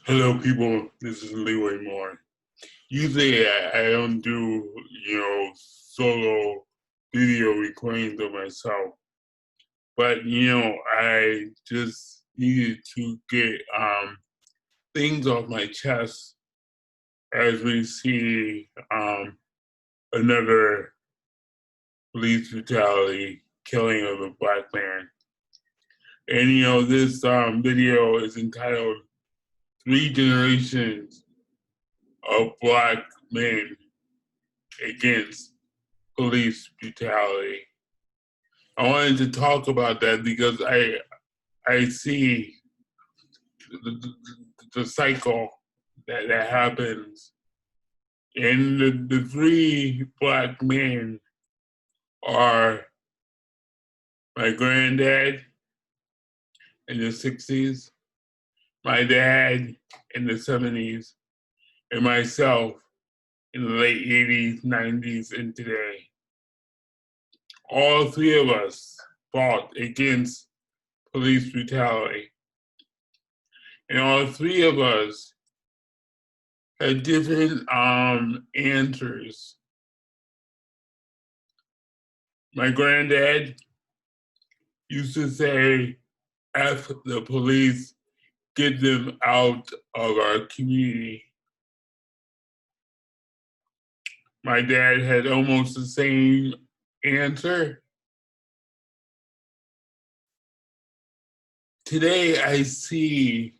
Hello, people. This is Leroy Moore. Usually, I don't do, solo video recordings of myself, but I just needed to get things off my chest as we see another police brutality killing of a Black man. And this video is entitled "Three Generations of Black Men Against Police Brutality." I wanted to talk about that because I see the cycle that happens. And the three Black men are my granddad in the 60s, my dad in the 70s, and myself in the late 80s, 90s, and today. All three of us fought against police brutality. And all three of us had different answers. My granddad used to say, F the police, get them out of our community. My dad had almost the same answer. Today, I see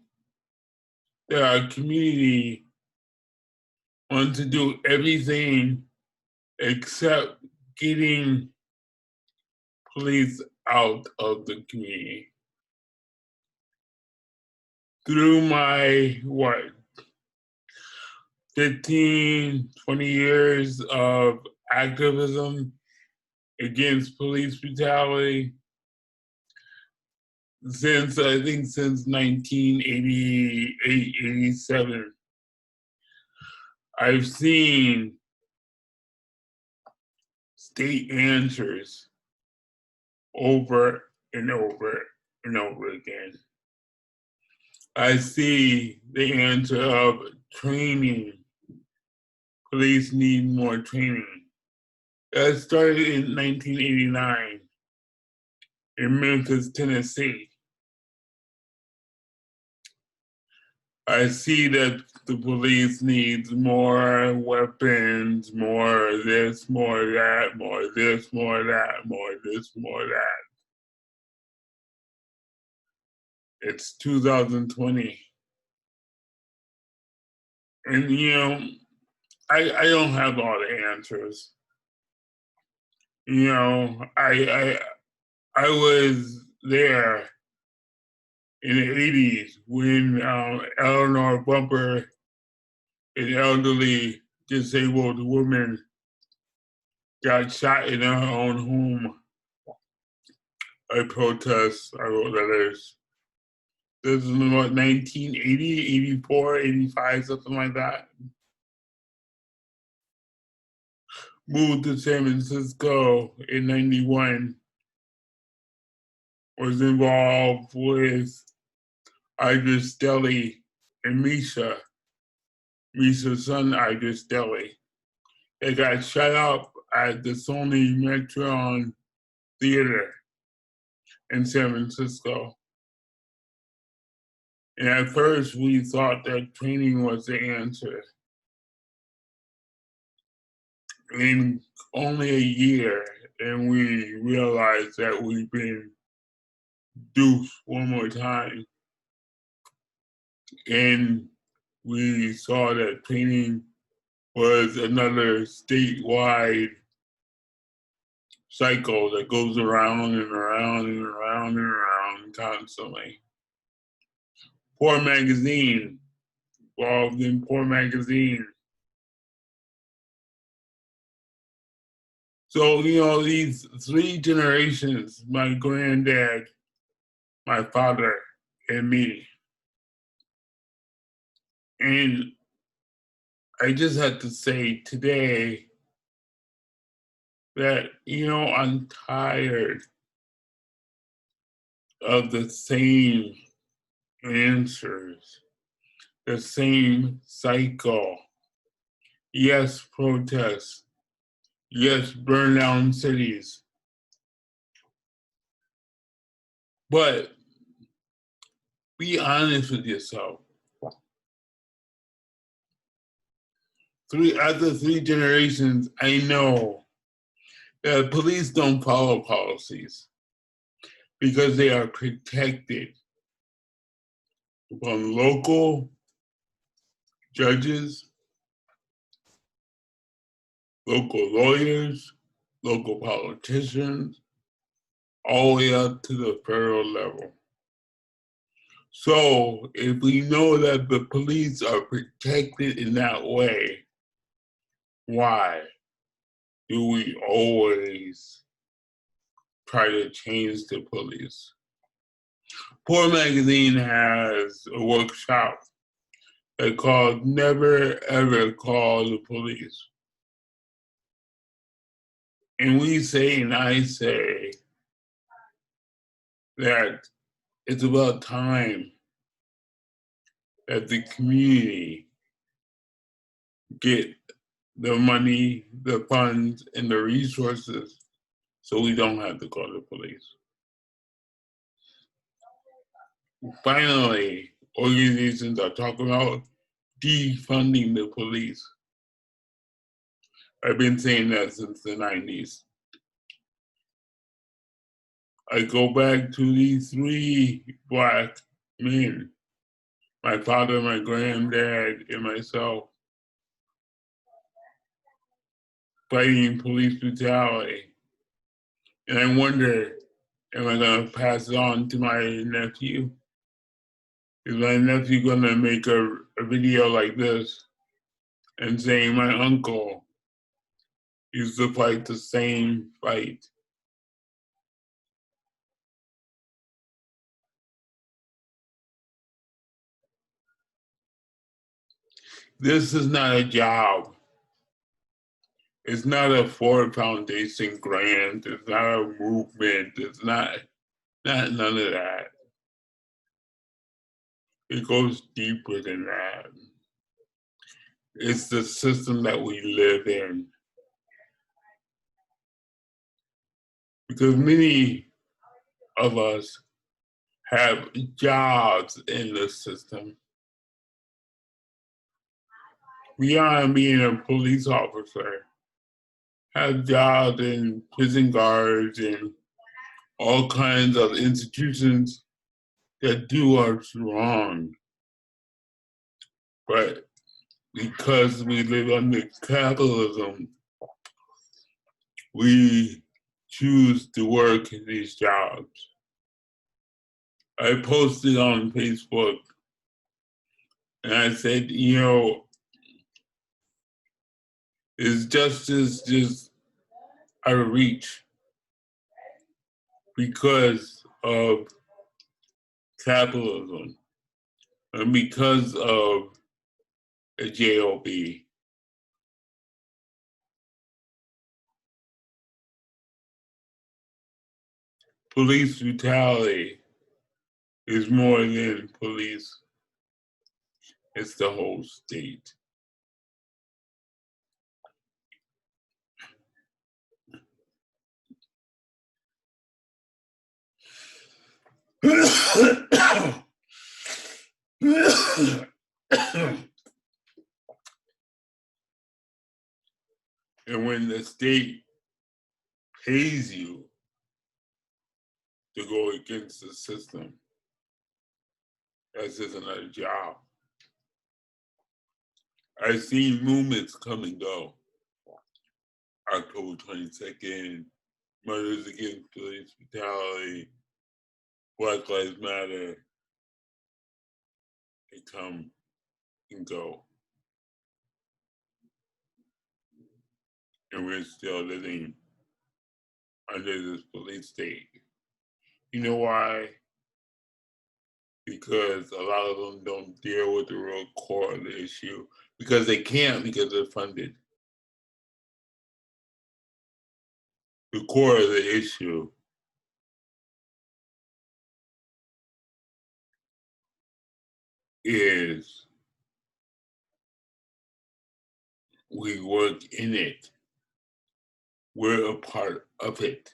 that our community wants to do everything except getting police out of the community. Through my, 15, 20 years of activism against police brutality, since 1988, 87, I've seen state answers over and over and over again. I see the answer of training. Police need more training. That started in 1989 in Memphis, Tennessee. I see that the police needs more weapons, more this, more that, more this, more that, more this, more that. It's 2020. And I don't have all the answers. I was there in the 80s when Eleanor Bumper, an elderly disabled woman, got shot in her own home. I protest, I wrote letters. This is what, 1980, 84, 85, something like that. Moved to San Francisco in 91. Was involved with Idris Stelley and Misha's son, Idris Stelley. They got shut up at the Sony Metron Theater in San Francisco. And at first we thought that training was the answer. In only a year, and we realized that we've been duped one more time. And we saw that training was another statewide cycle that goes around and around and around and around constantly. Poor Magazine, involved in Poor Magazine. So, these three generations, my granddad, my father, and me. And I just have to say today that, I'm tired of the same answers. the same cycle. Yes, protests. Yes, burn down cities. But be honest with yourself. After 3 generations, I know that police don't follow policies because they are protected from local judges, local lawyers, local politicians, all the way up to the federal level. So if we know that the police are protected in that way, why do we always try to change the police? Poor Magazine has a workshop that called Never Ever Call the Police. And we say, and I say, that it's about time that the community get the money, the funds, and the resources so we don't have to call the police. Finally, organizations are talking about defunding the police. I've been saying that since the 90s. I go back to these 3 Black men, my father, my granddad, and myself, fighting police brutality. And I wonder, am I gonna pass it on to my nephew? Is my nephew gonna make a video like this and saying my uncle used to fight the same fight? This is not a job. It's not a Ford Foundation grant. It's not a movement. It's not none of that. It goes deeper than that. It's the system that we live in. Because many of us have jobs in the system. Beyond being a police officer, have jobs in prison guards and all kinds of institutions that do us wrong. But because we live under capitalism, we choose to work in these jobs. I posted on Facebook and I said, you know, is justice just out of reach because of capitalism and because of a JOB? Police brutality is more than police. It's the whole state. And when the state pays you to go against the system, that's just another job. I've seen movements come and go. October 22nd, Mothers Against Police Brutality, Black Lives Matter, they come and go. And we're still living under this police state. You know why? Because a lot of them don't deal with the real core of the issue. Because they can't, because they're funded. The core of the issue is we work in it. We're a part of it.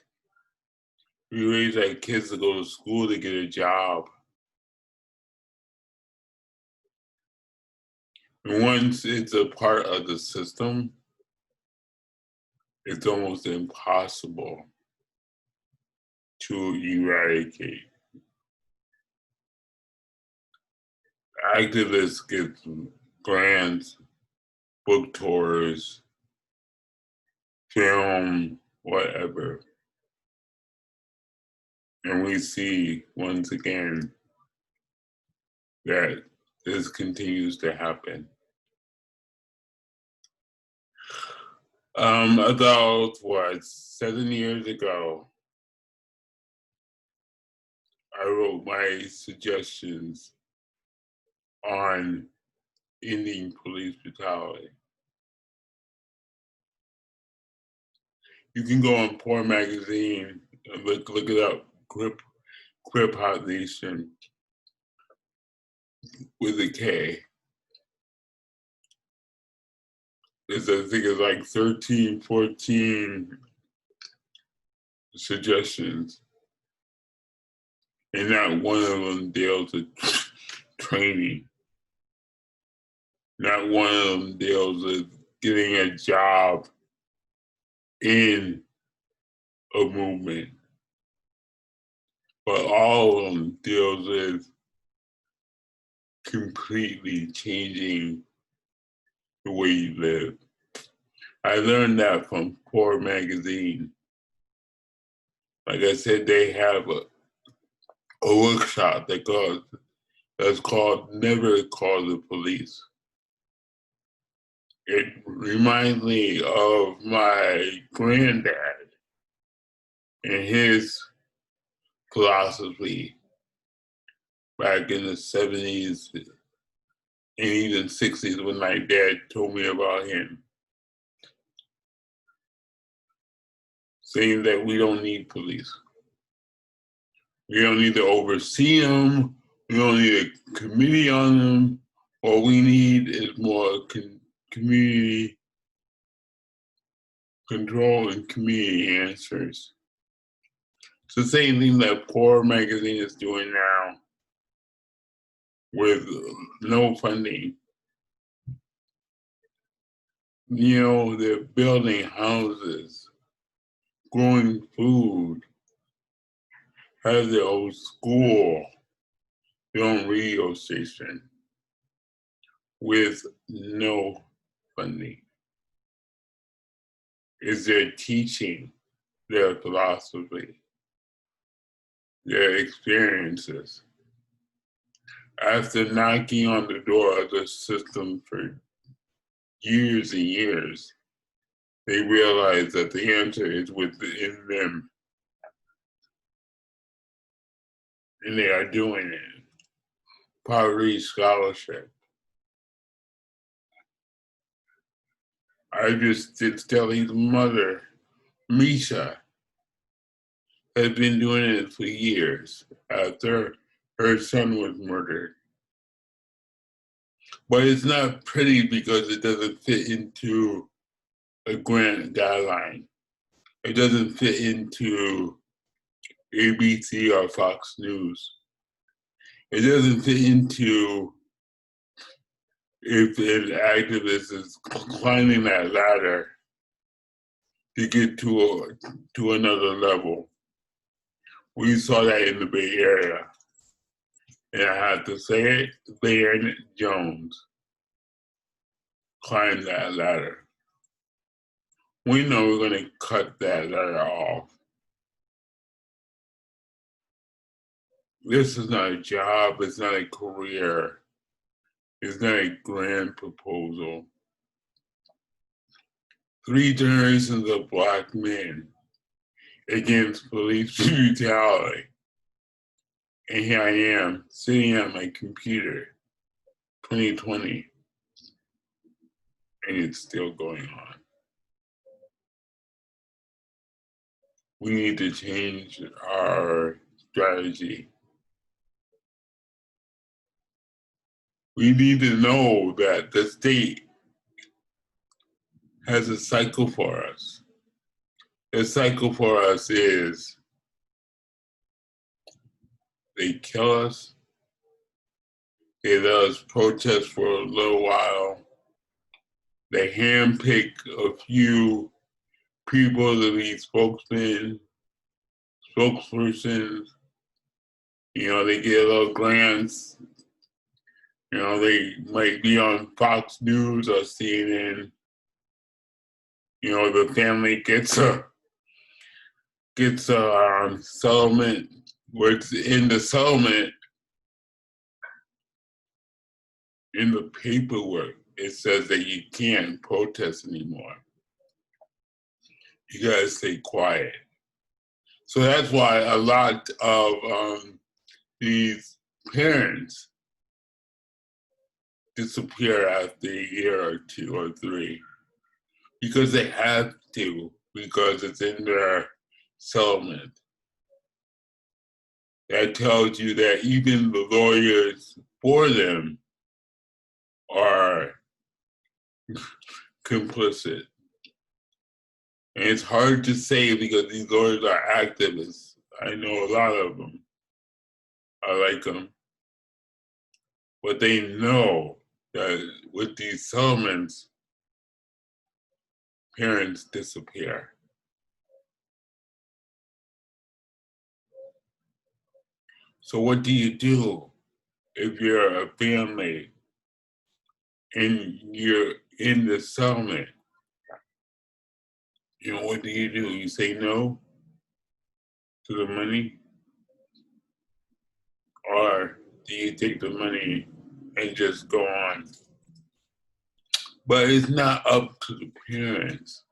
We raise our kids to go to school to get a job. And once it's a part of the system, it's almost impossible to eradicate. Activists get grants, book tours, film, whatever. And we see once again that this continues to happen. About 7 years ago, I wrote my suggestions on ending police brutality. You can go on Poor Magazine and look it up, Krip-Hop Nation with a K. I think it's like 13, 14 suggestions. And not one of them deals with training. Not one of them deals with getting a job in a movement. But all of them deals with completely changing the way you live. I learned that from Poor Magazine. Like I said, they have a workshop that's called Never Call the Police. It reminds me of my granddad and his philosophy back in the 70s and even 60s when my dad told me about him. Saying that we don't need police. We don't need to oversee them. We don't need a committee on them. What we need is more community control and community answers. It's the same thing that Poor Magazine is doing now with no funding. You know, they're building houses, growing food, have their own school, their own radio station with no funding. Is their teaching, their philosophy, their experiences. After knocking on the door of the system for years and years, they realize that the answer is within them. And they are doing it. Poverty scholarship. Idris Stelley's mother, Misha, has been doing it for years after her son was murdered. But it's not pretty because it doesn't fit into a grant guideline. It doesn't fit into ABC or Fox News. It doesn't fit into if an activist is climbing that ladder to get to another level. We saw that in the Bay Area. And I have to say it, Baron Jones climbed that ladder. We know we're gonna cut that ladder off. This is not a job, it's not a career, it's not a grand proposal. 3 generations of Black men against police brutality. And here I am, sitting at my computer, 2020, and it's still going on. We need to change our strategy. We need to know that the state has a cycle for us. The cycle for us is they kill us, they let us protest for a little while, they handpick a few people to be spokesmen, spokespersons, they get little grants, they might be on Fox News or CNN, the family gets a settlement, where it's in the settlement, in the paperwork, it says that you can't protest anymore. You gotta stay quiet. So that's why a lot of these parents disappear after a year or 2 or 3, because they have to, because it's in their settlement. That tells you that even the lawyers for them are complicit. And it's hard to say because these lawyers are activists. I know a lot of them. I like them. But they know that with these settlements, parents disappear. So what do you do if you're a family and you're in the settlement? What do? You say no to the money? Or do you take the money and just go on? But it's not up to the parents.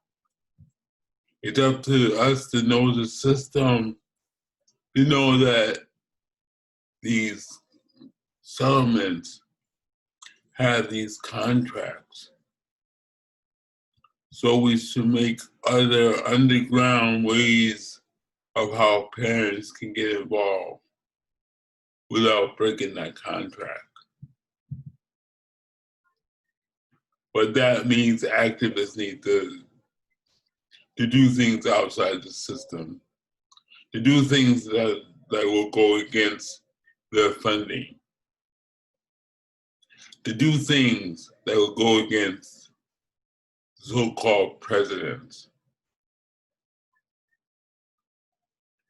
It's up to us to know the system, to know that these settlements have these contracts. So we should make other underground ways of how parents can get involved without breaking that contract. But that means activists need to do things outside the system, to do things that will go against their funding, to do things that will go against so-called presidents.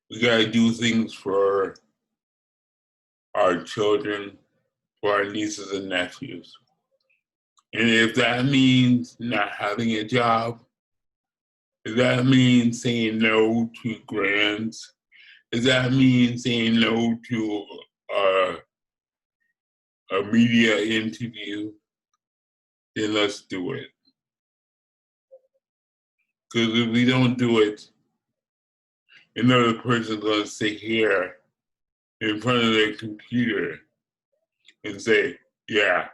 We gotta do things for our children, for our nieces and nephews. And if that means not having a job, if that means saying no to grants, if that means saying no to a media interview, then let's do it. Because if we don't do it, another person's gonna sit here in front of their computer and say, yeah,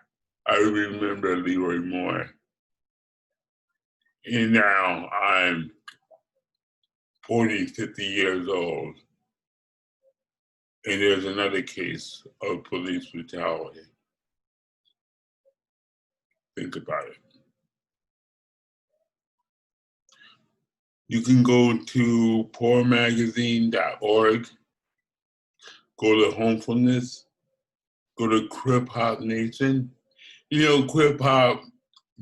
I remember Leroy Moore. And now I'm 40, 50 years old. And there's another case of police brutality. Think about it. You can go to poormagazine.org, go to Homefulness, go to Krip-Hop Nation. Krip-Hop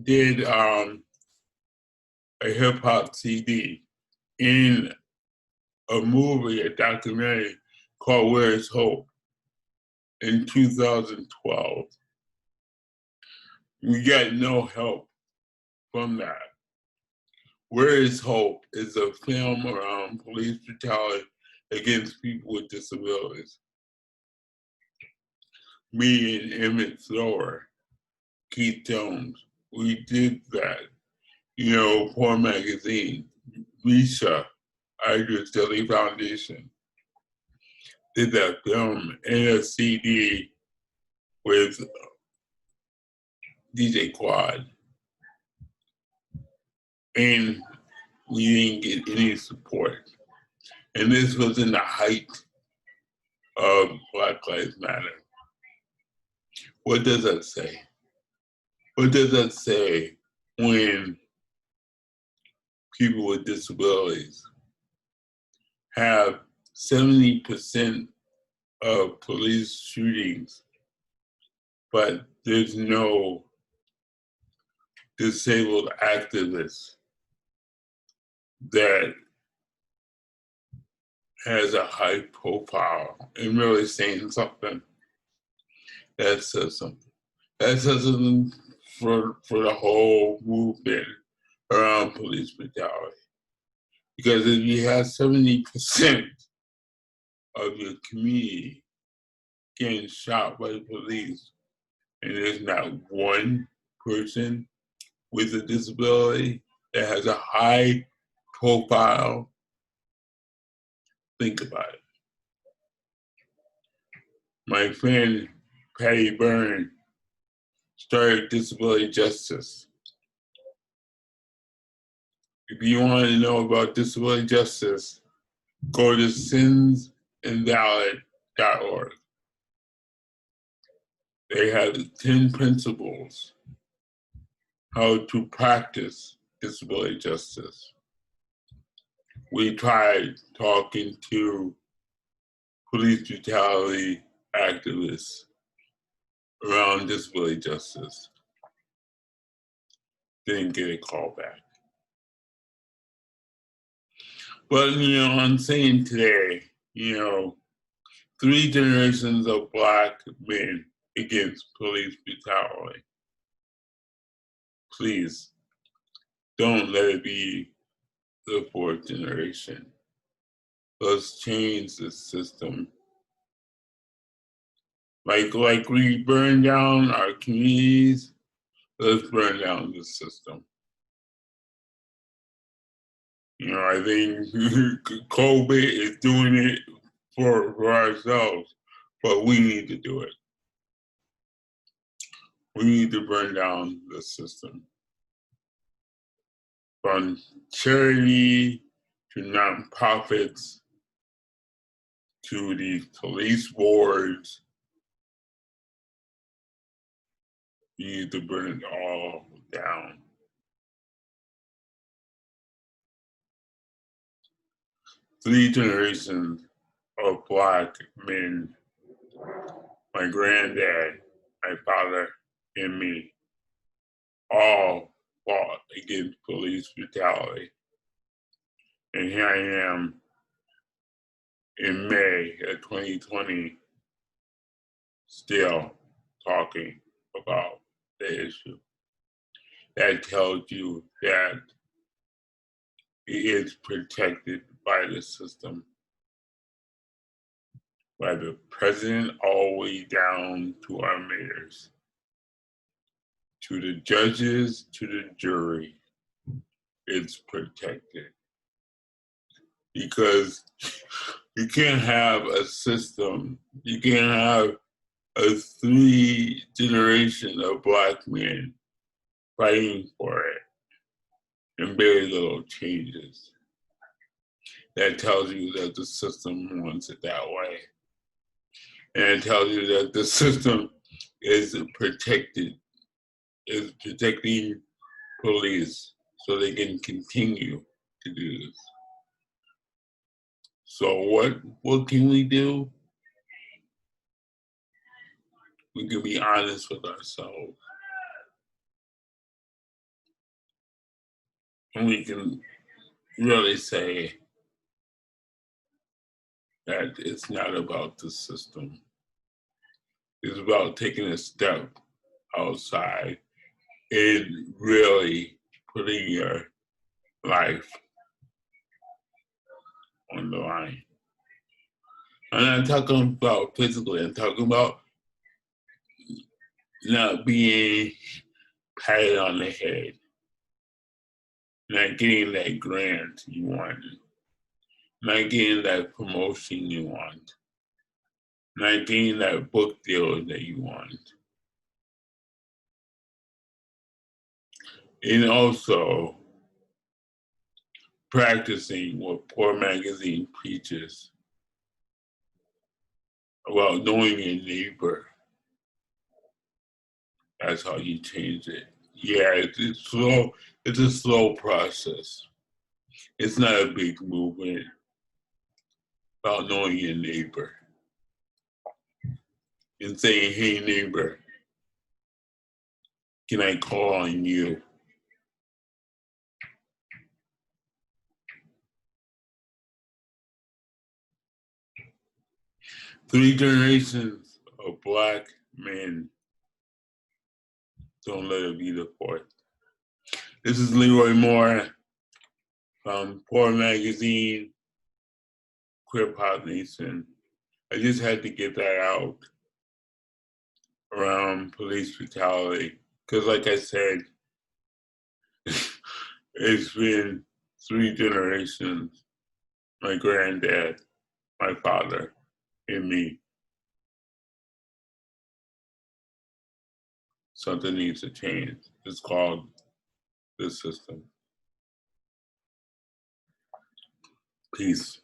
did a hip hop CD in a movie, a documentary called Where is Hope in 2012. We got no help from that. Where is Hope is a film around police brutality against people with disabilities. Me and Emmett Thrower, Keith Jones, we did that. Poor Magazine, Misha, Idris Stelley Foundation, did that film and a CD with DJ Quad. And we didn't get any support. And this was in the height of Black Lives Matter. What does that say? What does that say when people with disabilities have 70% of police shootings, but there's no disabled activist that has a high profile and really saying something that says something. That says something for the whole movement around police brutality. Because if you have 70% of your community getting shot by the police, and there's not one person with a disability that has a high profile, think about it. My friend Patty Byrne started Disability Justice. If you want to know about disability justice, go to sinsandvalid.org. They have 10 principles how to practice disability justice. We tried talking to police brutality activists around disability justice. Didn't get a call back. But, I'm saying today, 3 generations of Black men against police brutality. Please, don't let it be the 4th generation. Let's change the system. Like we burn down our communities, let's burn down the system. I think COVID is doing it for ourselves, but we need to do it. We need to burn down the system. From charity to nonprofits to the police boards, you need to burn it all down. Three generations of Black men, my granddad, my father, and me, all fought against police brutality. And here I am in May of 2020, still talking about the issue. That tells you that it is protected by the system, by the president all the way down to our mayors, to the judges, to the jury. It's protected. Because you can't have a system, you can't have a 3 generation of Black men fighting for it and very little changes. That tells you that the system wants it that way. And it tells you that the system is protecting police so they can continue to do this. So what can we do? We can be honest with ourselves. And we can really say that it's not about the system. It's about taking a step outside and really putting your life on the line. I'm not talking about physically, I'm talking about not being patted on the head, not getting that grant you want, not getting that promotion you want, not getting that book deal that you want. And also practicing what Poor Magazine preaches about knowing your neighbor. That's how you change it. Yeah, it's slow. It's a slow process. It's not a big movement about knowing your neighbor and saying, hey neighbor, can I call on you? Three generations of Black men. Don't let it be the fourth. This is Leroy Moore from Poor Magazine, Krip-Hop Nation. I just had to get that out around police brutality. Because like I said, it's been 3 generations. My granddad, my father, and me. Something needs to change. It's called the system. Peace.